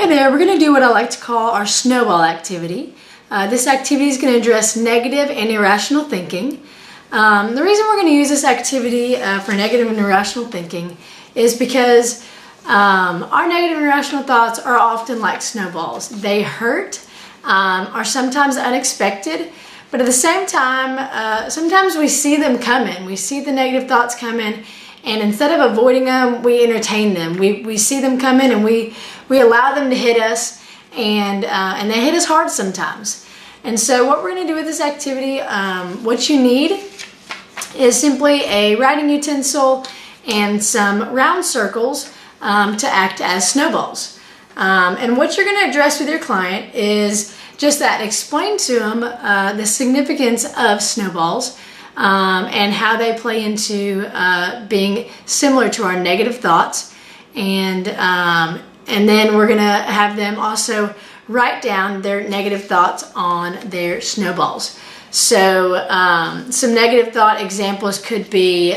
Hi there, we're going to do what I like to call our snowball activity. This activity is going to address negative and irrational thinking. The reason we're going to use this activity for negative and irrational thinking is because our negative and irrational thoughts are often like snowballs. They hurt, are sometimes unexpected, but at the same time, sometimes we see them coming. We see the negative thoughts coming, and instead of avoiding them, we entertain them. We see them coming and we allow them to hit us, and they hit us hard sometimes. And so what we're going to do with this activity, what you need is simply a writing utensil and some round circles to act as snowballs. And what you're going to address with your client is just that. Explain to them the significance of snowballs and how they play into being similar to our negative thoughts. And then we're going to have them also write down their negative thoughts on their snowballs. So some negative thought examples could be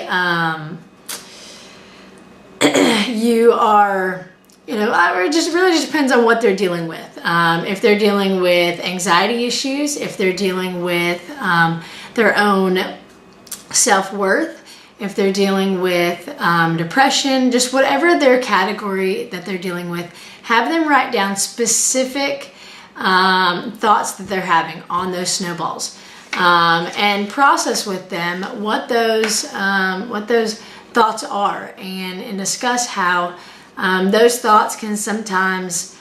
you are, it just really just depends on what they're dealing with. If they're dealing with anxiety issues, if they're dealing with their own self-worth, if they're dealing with depression, just whatever their category that they're dealing with, have them write down specific thoughts that they're having on those snowballs, and process with them what those thoughts are, and discuss how those thoughts can sometimes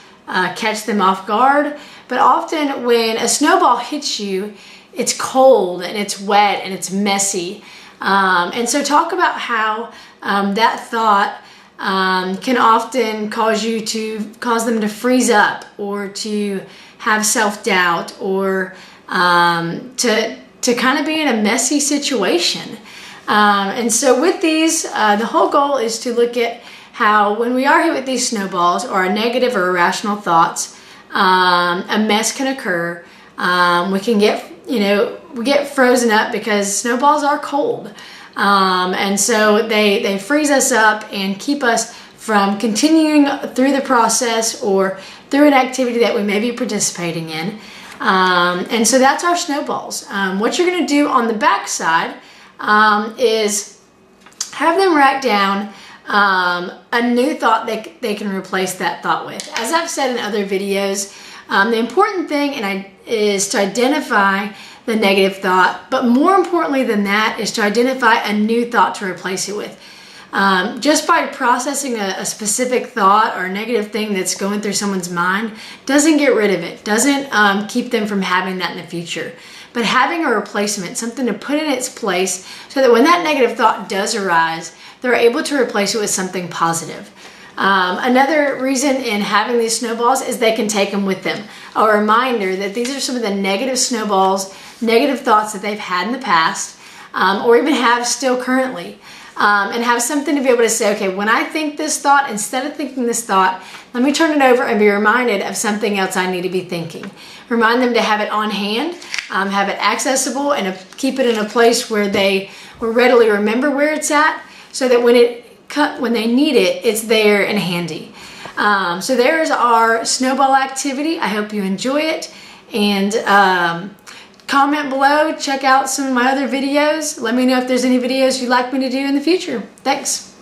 catch them off guard. But often when a snowball hits you, it's cold and it's wet and it's messy. And so talk about how that thought can often cause them to freeze up, or to have self-doubt, or to kind of be in a messy situation. And so with these, the whole goal is to look at how when we are hit with these snowballs, or our negative or irrational thoughts, a mess can occur. We can get frozen up because snowballs are cold. And so they freeze us up and keep us from continuing through the process or through an activity that we may be participating in. And so that's our snowballs. What you're going to do on the back side is have them write down a new thought that they can replace that thought with. As I've said in other videos, the important thing is to identify the negative thought, but more importantly than that is to identify a new thought to replace it with. Just by processing a specific thought or a negative thing that's going through someone's mind doesn't get rid of it, doesn't keep them from having that in the future. But having a replacement, something to put in its place so that when that negative thought does arise, they're able to replace it with something positive. Another reason in having these snowballs is they can take them with them. A reminder that these are some of the negative snowballs, negative thoughts that they've had in the past, or even have still currently. And have something to be able to say, okay, when I think this thought, instead of thinking this thought, let me turn it over and be reminded of something else I need to be thinking. Remind them to have it on hand, have it accessible, and keep it in a place where they will readily remember where it's at, so that when they need it, it's there and handy. So there's our snowball activity. I hope you enjoy it, and comment below, check out some of my other videos. Let me know if there's any videos you'd like me to do in the future. Thanks.